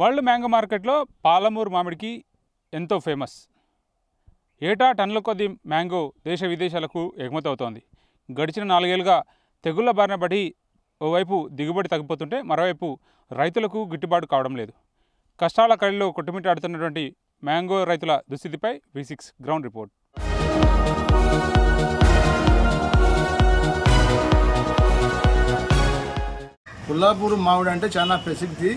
World mango మార్కెట్లో పాలమూరు మామిడికి ఎంతో famous. ఏటా టన్నుల కొద్ది మ్యాంగో దేశ విదేశాలకు ఎగుమతి అవుతోంది. గడిచిన 4 ఏళ్లుగా తెగుళ్ల బారిన పడి ఓవైపు దిగుబడి తగ్గిపోతుంటే మరోవైపు రైతులకు గిట్టుబాటు కావడం లేదు. కష్టాల కళ్ళలో కొట్టుమిట్టాడుతున్నటువంటి మ్యాంగో రైతుల దుస్థితిపై V6 గ్రౌండ్ రిపోర్ట్. కొల్లాపూర్ మామిడి అంటే చాలా ప్రసిద్ధి.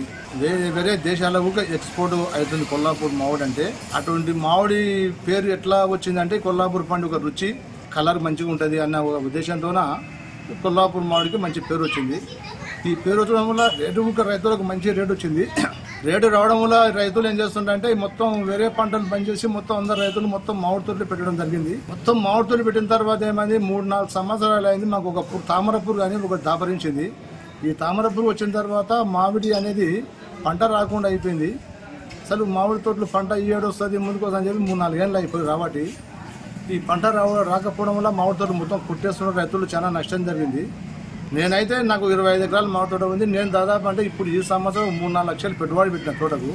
వేరే దేశాలకు ఎక్స్పోర్ట్ అవుతుంది కొల్లాపూర్ మామిడి అంటే. అటువంటి మామిడి పేరు ఎట్లా వచ్చిందంటే కొల్లాపూర్ పండుగ రుచి కలర్ మంచిగా ఉంటుంది అన్న ఒక ఉద్దేశంతోన కొల్లాపూర్ మామిడికి మంచి పేరు వచ్చింది. ఈ పేరు వచ్చడం వల్ల రైతులకు మంచి రేటు వచ్చింది. రేటు రావడం వల్ల రైతులు ఏం చేస్తుంటారంటే మొత్తం వేరే పంటలు పనిచేసి మొత్తం అందరు రైతులు మొత్తం మామిడి తోటలు పెట్టడం జరిగింది. మొత్తం మామిడి తోటలు పెట్టిన తర్వాత ఏమైంది, 3-4 సంవత్సరాలు అయింది. మాకు ఒక తామరపూర్ కానీ ఒక దాపరించింది. ఈ తామరపూర్ వచ్చిన తర్వాత మామిడి అనేది పంట రాకుండా అయిపోయింది. అసలు మామిడి తోటలు పంట ఈ ఏడు వస్తుంది ముందుకు వస్తుందని చెప్పి 3-4 ఏళ్ళు అయిపోయింది. కాబట్టి ఈ పంట రాకపోవడం వల్ల మామిడి తోటలు మొత్తం కుట్టేస్తున్న రైతులు చాలా నష్టం జరిగింది. నేనైతే నాకు 25 ఎకరాల మామిడి తోట ఉంది. నేను దాదాపు అంటే ఇప్పుడు ఈ సంవత్సరం 3-4 లక్షలు పెట్టుబడి పెట్టిన తోటకు.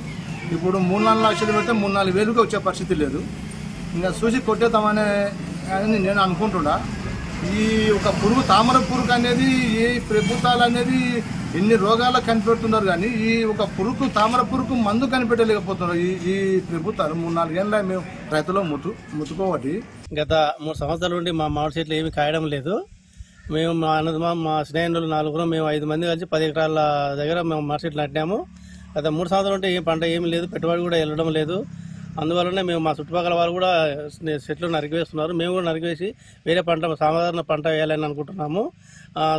ఇప్పుడు 3-4 లక్షలు పెడితే 3-4 వేలుగా వచ్చే పరిస్థితి లేదు. ఇంకా చూసి కొట్టేద్దామని నేను అనుకుంటున్నా. ఈ ఒక పురుగు తామర పురుగు అనేది ఈ ప్రభుత్వాలు అనేది ఎన్ని రోగాలకు కనిపెడుతున్నారు, కానీ ఈ ఒక పురుగు తామర పురుగు మందు కనిపెట్టలేకపోతున్నారు ఈ ప్రభుత్వాలు. 3-4 ఏళ్ళ మేము రైతులు ముట్టుకోవటి. గత 3 సంవత్సరాల నుండి మా మామిడి చెట్లు ఏమి కాయడం లేదు. మేము మా స్నేహితులు 4 మేము 5 మంది కలిసి 10 ఎకరాల దగ్గర మేము మామిడి చెట్లు నాటినాము. గత 3 సంవత్సరాల నుండి ఏం పంట ఏమి లేదు, పెట్టుబడి కూడా వెళ్ళడం లేదు. అందువల్లనే మేము మా చుట్టుపక్కల వాళ్ళు కూడా చెట్లు నరికివేస్తున్నారు. మేము కూడా నరికివేసి వేరే పంట సాధారణ పంట వేయాలని అనుకుంటున్నాము.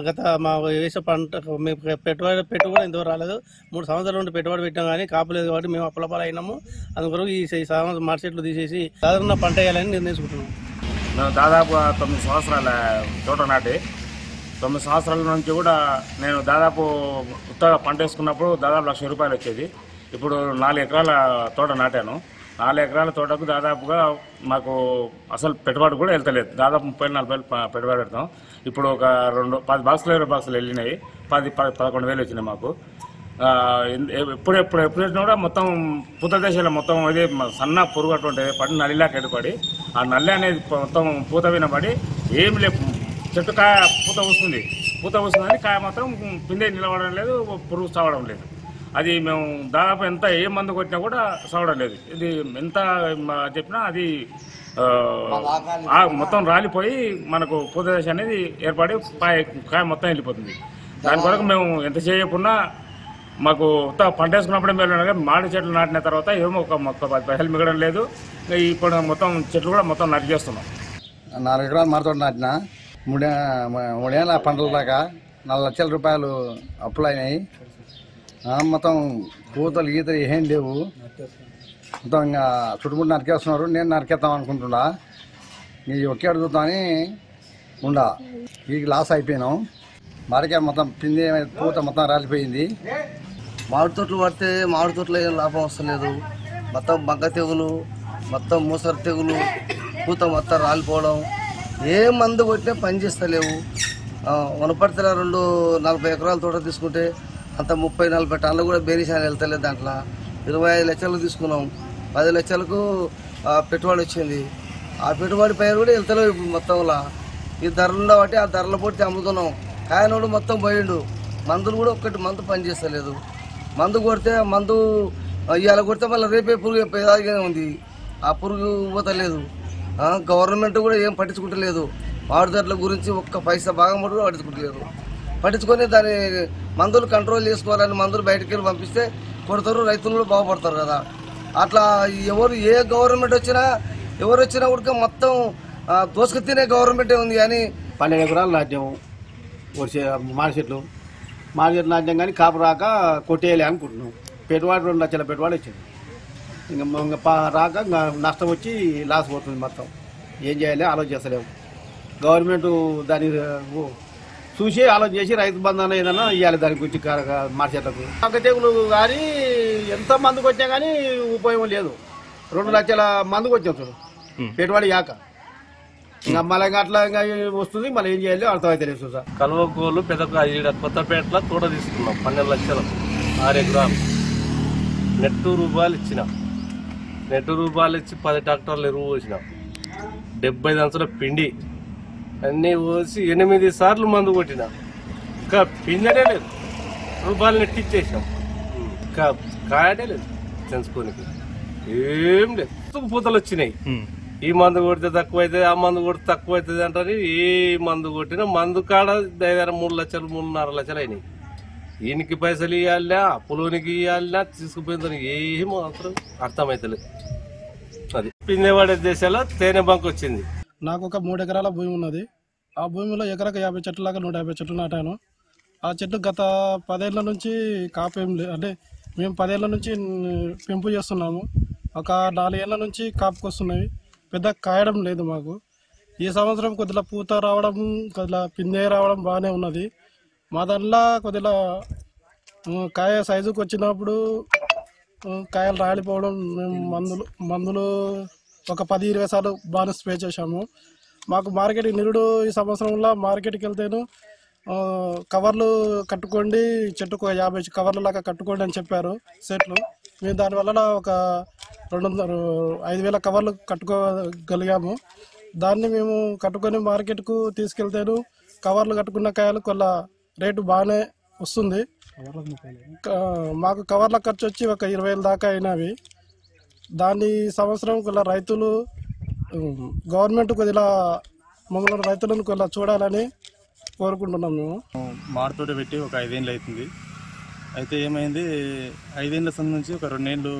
గత మా వేసే పంట మేము పెట్టుబడి కూడా ఇంతవరకు రాలేదు. 3 సంవత్సరాల నుండి పెట్టుబడి పెట్టాం కానీ కాపులేదు. కాబట్టి మేము అప్పలపాలు అయినాము. అందుకొరకు ఈ మామిడి చెట్లు తీసేసి సాధారణ పంట వేయాలని నిర్ణయించుకుంటున్నాము. మేము దాదాపు 9 సంవత్సరాల తోట నాటి 9 సంవత్సరాల నుంచి కూడా నేను దాదాపు ఉత్తగా పంట వేసుకున్నప్పుడు దాదాపు ₹1,00,000 వచ్చేది. ఇప్పుడు 4 ఎకరాల తోట నాటాను. 4 ఎకరాల తోటకు దాదాపుగా మాకు అసలు పెట్టుబడి కూడా వెళ్తలేదు. దాదాపు 30-40 పెట్టుబడి పెడతాం. ఇప్పుడు ఒక 10 బాక్సులు 20 బాక్సులు వెళ్ళినాయి. 11 వేలు వచ్చినాయి మాకు. ఎప్పుడు వచ్చినా కూడా మొత్తం పూత దశలో మొత్తం అదే సన్న పురుగు అటువంటి పడి నల్లిలాగా ఎడుపడి ఆ నల్లి అనేది మొత్తం పూత వినబడి ఏమి లేదు. చెట్టు కాయ పూత వస్తుందని కాయ మాత్రం పిందె నిలబడడం లేదు, పురుగు చావడం లేదు. అది మేము దాదాపు ఎంత ఏ మందు కొట్టినా కూడా చావడం లేదు. ఇది ఎంత చెప్పినా అది మొత్తం రాలిపోయి మనకు పూత దశ అనేది ఏర్పడి కాయ మొత్తం వెళ్ళిపోతుంది. దాని కొరకు మేము ఎంత చేయకున్నా మాకు పంట వేసుకున్నప్పుడే మేము మామిడి చెట్లు నాటిన తర్వాత ఏమో ఒక 10 పైసలు మిగడం లేదు. ఇప్పుడు మొత్తం చెట్లు కూడా మొత్తం నరికేస్తున్నాం. 4 ఎకరాలు మామిడి తోట నాటిన 3 ఏళ్ళ పంటల దాకా ₹4,00,000 అప్పులు అయినాయి. మొత్తం పూతలు గీతలు ఏం లేవు. మొత్తం ఇంకా చుట్టుముట్టు నరికేస్తున్నారు. నేను నరికేద్దాం అనుకుంటున్నా. ఈ ఒకే అడుగుతామని ఉండా ఈ లాస్ అయిపోయినాం. మామిడికాయ మొత్తం పిండి పూత మొత్తం రాలిపోయింది. మామిడి తోటలు పడితే మామిడి తోటలో ఏం లాభం వస్తలేదు. మొత్తం బంక తెగులు, మొత్తం మూసర తెగులు, పూత మొత్తం రాలిపోవడం, ఏ మందు కొట్టినా పని చేస్తలేవు. వనపర్తిలో 40 ఎకరాల తోట తీసుకుంటే అంత 30-40 టన్నులు కూడా బేనిషాన్ని వెళ్తలేదు. దాంట్లో 25 లక్షలు తీసుకున్నాం. 10 లక్షలకు పెట్టుబడి వచ్చింది. ఆ పెట్టుబడి పైన కూడా వెళ్తలేవు. మొత్తంలో ఈ ధరలు ఉండబట్టి ఆ ధరల పోటీ అమ్ముతున్నాం. కాయనోడు మొత్తం పోయిండు. మందులు కూడా ఒక్కటి మందు పనిచేస్తలేదు. మందు కొడితే మందు ఇవాళ కొడితే మళ్ళీ రేపే పురుగు ఎదాగానే ఉంది. ఆ పురుగు పోతలేదు. గవర్నమెంట్ కూడా ఏం పట్టించుకుంటలేదు. మామిడి తోటల గురించి ఒక్క పైసా భాగం కూడా పట్టించుకుంటలేదు. పట్టించుకొని దాని మందులు కంట్రోల్ చేసుకోవాలని మందులు బయటికి వెళ్ళి పంపిస్తే కొడతారు, రైతులు కూడా బాగుపడతారు కదా. అట్లా ఏ గవర్నమెంట్ వచ్చినా ఎవరు వచ్చినా కూడా మొత్తం దోసుకు తినే గవర్నమెంటే ఉంది. కానీ 12 ఎకరాలు నాట్యం మామిడి చెట్లు నాట్యం కానీ కాపు రాక కొట్టేయాలి అనుకుంటున్నాం. పెట్టుబడి 2 లక్షల పెట్టుబడి వచ్చింది. ఇంకా రాక నష్టం వచ్చి లాస్ పోతుంది. మొత్తం ఏం చేయాలి ఆలోచిస్తలేము. గవర్నమెంట్ దాన్ని చూసి ఆలోచన చేసి రైతు బంధాన్ని ఏదైనా ఇవ్వాలి దాని గురించి మామిడి చెట్లకు. బంక తెగులు కానీ ఎంత మందుకు వచ్చినా కానీ ఉపయోగం లేదు. 2 లక్షల మందుకు వచ్చాం చూడు పెట్టుబడి యాక. ఇంకా మళ్ళీ అట్లా వస్తుంది. మళ్ళీ ఏం చేయాలి అర్థమైతే లేదు సార్. కల్వకోలు కొత్తపేటలో తోట తీసుకున్నాం 12 లక్షలు 6 ఎకరాలు. నెట్టు రూపాయలు ఇచ్చిన, నెట్టు రూపాయలు ఇచ్చి 10 ట్రాక్టర్లు ఎరువు పోసిన, 70 దంచుల పిండి అన్నీ పోసి 8 సార్లు మందు కొట్టిన. ఇంకా పిందనే లేదు, రూపాయలు నెట్టిచ్చేసాం. ఇంకా కాయనే లేదు తెంచుకోనికి, ఏం లేదు. పూతలు వచ్చినాయి. ఈ మందు కొడితే తక్కువ అవుతుంది, ఆ మందు కొడితే తక్కువ అవుతుంది అంటారు. ఏ మందు కొట్టినా మందు కాడ 3 లక్షలు 3.5 లక్షలు అయినాయి. ఈయనకి పైసలు ఇవ్వాలా, అప్పులోనికి ఇవ్వాలా, తీసుకుపోయిందని ఏం మాత్రం అర్థమవుతలేదు. అది పిందెవాడే దేశాల్లో తేనె బంక్ వచ్చింది. నాకు ఒక 3 ఎకరాల భూమి ఉన్నది. ఆ భూమిలో ఎకరాకు 50 చెట్లు లాగా 150 చెట్లు నాటాను. ఆ చెట్లు గత 10 ఏళ్ల నుంచి కాపేం లేదు, అంటే మేము 10 ఏళ్ల నుంచి పెంపు చేస్తున్నాము. ఒక 4 ఏళ్ల నుంచి కాపుకొస్తున్నాయి, పెద్ద కాయడం లేదు మాకు. ఈ సంవత్సరం కొద్దిగా పూత రావడం, కొద్దిగా పిందె రావడం బాగానే ఉన్నది. మా దాంట్లో కొద్దిగా కాయ సైజుకి వచ్చినప్పుడు కాయలు రాలిపోవడం, మేము మందులు ఒక 10-20 సార్లు బాగా స్ప్రే చేశాము. మాకు మార్కెట్ నిరుడు ఈ సంవత్సరంలో మార్కెట్కి వెళ్తేను కవర్లు కట్టుకోండి, చెట్టుకు 50 కవర్ల లాగా కట్టుకోండి అని చెప్పారు సెట్లు. మేము దానివల్ల ఒక 5,000 కవర్లు కట్టుకోగలిగాము. దాన్ని మేము కట్టుకొని మార్కెట్కు తీసుకెళ్తేను కవర్లు కట్టుకున్న కాయలు కొల్ల రేటు బాగానే వస్తుంది. మాకు కవర్ల ఖర్చు వచ్చి ఒక 20,000 దాకా అయినవి. దాన్ని సంవత్సరం కొల్ల రైతులు గవర్నమెంట్ కొద్దిగా మమ్మల్ని రైతులను కొద్దిగా చూడాలని కోరుకుంటున్నాం. మేము మామిడితోట పెట్టి ఒక 5 ఏళ్ళు అవుతుంది. అయితే ఏమైంది, 5 ఏళ్ళ నుంచి ఒక 2 ఏళ్ళు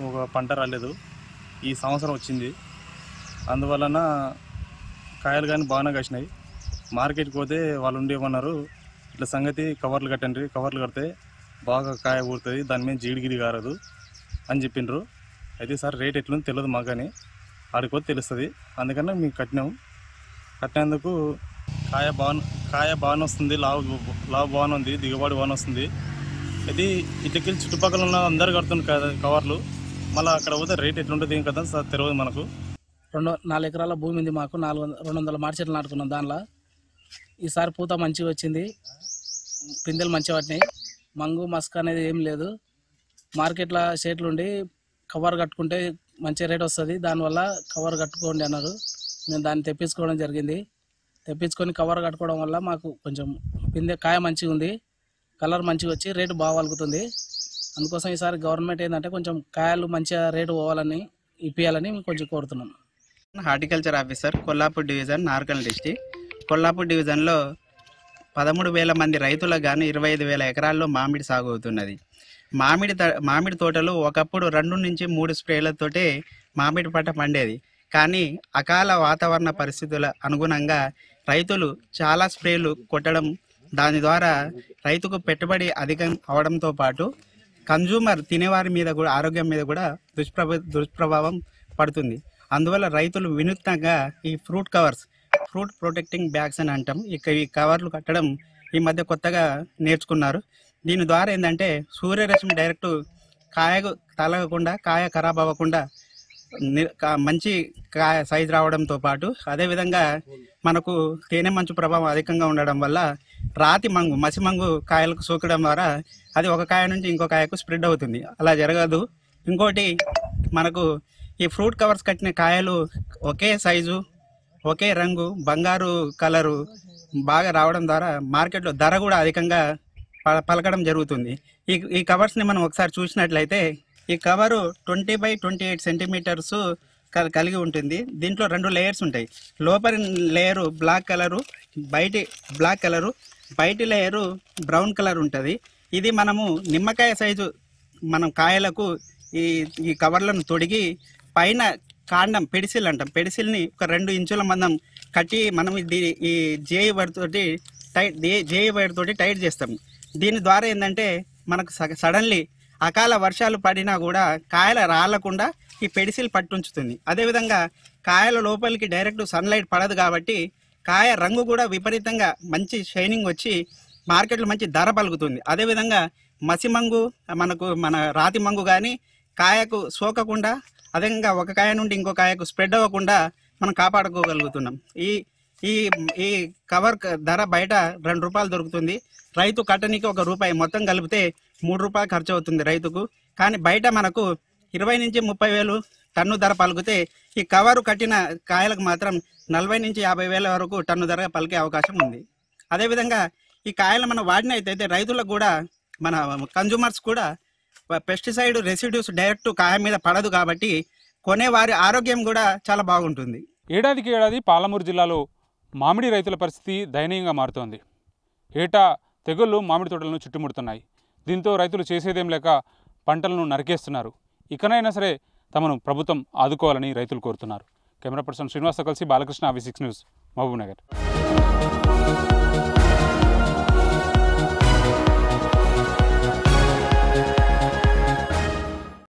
ఒక పంట రాలేదు. ఈ సంవత్సరం వచ్చింది. అందువలన కాయలు కానీ బాగానే కాసినాయి. మార్కెట్కి పోతే వాళ్ళు ఉండేమన్నారు, ఇట్లా సంగతి కవర్లు కట్టండి, కవర్లు కడితే బాగా కాయ ఊరుతుంది, దాని మీద జీడిగిరి కారదు అని చెప్పిండ్రు. అయితే సార్ రేట్ ఎట్లుంది తెలియదు మాకు, కానీ ఆడిపోతే తెలుస్తుంది. అందుకని మేము కట్టినందుకు కాయ బాగానే వస్తుంది, లావు బాగానే ఉంది, దిగుబడి బాగానే వస్తుంది. ఇది ఇటుకెళ్ళి చుట్టుపక్కల ఉన్న అందరు కడుతున్నారు కవర్లు. మళ్ళీ అక్కడ పోతే రేట్ ఎట్లుంటుంది ఏం కదా సార్ తెలియదు మనకు. 4 ఎకరాల భూమి ఉంది మాకు. 200 మామిడి చెట్లు నాటుకున్నాం. దానిలో ఈసారి పూత మంచిగా వచ్చింది, పిందెలు మంచిగా పట్టినాయి. మంగు మస్క్ అనేది ఏం లేదు. మార్కెట్లో షేట్లు ఉండి కవర్ కట్టుకుంటే మంచి రేట్ వస్తుంది, దానివల్ల కవర్ కట్టుకోండి అన్నారు. మేము దాన్ని తెప్పించుకోవడం జరిగింది. తెప్పించుకొని కవర్ కట్టుకోవడం వల్ల మాకు కొంచెం పిందె కాయ మంచిగా ఉంది, కలర్ మంచిగా వచ్చి రేటు బాగా వలుకుతుంది. అందుకోసం ఈసారి గవర్నమెంట్ ఏంటంటే కొంచెం కాయలు మంచిగా రేటు పోవాలని ఇప్పించాలని కొంచెం కోరుతున్నాం. హార్టికల్చర్ ఆఫీసర్, కొల్లాపూర్ డివిజన్, నార్కల్ డిస్టిక్. కొల్లాపూర్ డివిజన్లో 13,000 మంది రైతులకు గాను 25,000 ఎకరాల్లో మామిడి సాగు అవుతున్నది. మామిడి తోటలు ఒకప్పుడు 2 నుంచి 3 స్ప్రేలతోటే మామిడి పంట పండేది. కానీ అకాల వాతావరణ పరిస్థితుల అనుగుణంగా రైతులు చాలా స్ప్రేలు కొట్టడం, దాని ద్వారా రైతుకు పెట్టుబడి అధికం అవడంతో పాటు కన్జ్యూమర్ తినేవారి మీద కూడా ఆరోగ్యం మీద కూడా దుష్ప్రభావం పడుతుంది. అందువల్ల రైతులు వినూత్నంగా ఈ ఫ్రూట్ ప్రొటెక్టింగ్ బ్యాగ్స్ అని అంటాం, ఈ కవర్లు కట్టడం ఈ మధ్య కొత్తగా నేర్చుకున్నారు. దీని ద్వారా ఏంటంటే సూర్యరశ్మి డైరెక్ట్ కాయకు తలగకుండా, కాయ ఖరాబ్ అవ్వకుండా మంచి కాయ సైజు రావడంతో పాటు అదేవిధంగా మనకు తేనె మంచు ప్రభావం అధికంగా ఉండడం వల్ల మసిమంగు కాయలకు సోకడం ద్వారా అది ఒక కాయ నుంచి ఇంకో కాయకు స్ప్రెడ్ అవుతుంది. అలా జరగదు. ఇంకోటి, మనకు ఈ ఫ్రూట్ కవర్స్ కట్టిన కాయలు ఒకే సైజు, ఒకే రంగు, బంగారు కలరు బాగా రావడం ద్వారా మార్కెట్లో ధర కూడా అధికంగా పలకడం జరుగుతుంది. ఈ కవర్స్ని మనం ఒకసారి చూసినట్లయితే ఈ కవరు 20x28 సెంటీమీటర్స్ కలిగి ఉంటుంది. దీంట్లో 2 లేయర్స్ ఉంటాయి. లోపలి లేయరు బ్లాక్ కలరు, బయటి లేయరు బ్రౌన్ కలర్ ఉంటుంది. ఇది మనము నిమ్మకాయ సైజు మనం కాయలకు ఈ కవర్లను తొడిగి పైన కాండం పెడిసిల్ అంటాం, పెడిసిల్ని ఒక 2 ఇంచుల మందం కట్టి మనం ఈ జేఈ వైర్ తోటి టైట్ చేస్తాం. దీని ద్వారా ఏంటంటే మనకు సడన్లీ అకాల వర్షాలు పడినా కూడా కాయలు రాలకుండా ఈ పెడిసిల్ పట్టుంచుతుంది. అదేవిధంగా కాయల లోపలికి డైరెక్ట్ సన్లైట్ పడదు కాబట్టి కాయ రంగు కూడా విపరీతంగా మంచి షైనింగ్ వచ్చి మార్కెట్లో మంచి ధర పలుకుతుంది. అదేవిధంగా మసిమంగు, మన రాతి మంగు కానీ కాయకు సోకకుండా, అదేవిధంగా ఒక కాయ నుండి ఇంకో కాయకు స్ప్రెడ్ అవ్వకుండా మనం కాపాడుకోగలుగుతున్నాం. ఈ ఈ కవర్ ధర బయట 2 రూపాయలు దొరుకుతుంది. రైతు కట్టనికి 1 రూపాయి, మొత్తం కలిపితే 3 రూపాయలు ఖర్చు అవుతుంది రైతుకు. కానీ బయట మనకు 20 నుంచి 30 వేలు టన్ను ధర పలికితే ఈ కవరు కట్టిన కాయలకు మాత్రం 40 నుంచి 50 వేల వరకు టన్ను ధర పలికే అవకాశం ఉంది. అదేవిధంగా ఈ కాయలు మనం వాడినైతే రైతులకు కూడా మన కన్జ్యూమర్స్ కూడా పెస్టిసైడ్ రెసిడ్యూస్ డైరెక్ట్ కాయ మీద పడదు కాబట్టి కొనేవారి ఆరోగ్యం కూడా చాలా బాగుంటుంది. ఏడాదికి ఏడాది పాలమూరు జిల్లాలో మామిడి రైతుల పరిస్థితి దయనీయంగా మారుతోంది. ఏటా తెగుళ్లు మామిడి తోటలను చుట్టుముడుతున్నాయి. దీంతో రైతులు చేసేదేం లేక పంటలను నరికేస్తున్నారు. ఇకనైనా సరే తమను ప్రభుత్వం ఆదుకోవాలని రైతులు కోరుతున్నారు. కెమెరా పర్సన్ శ్రీనివాస్తో కలిసి బాలకృష్ణ, V6 న్యూస్, మహబూబ్ నగర్.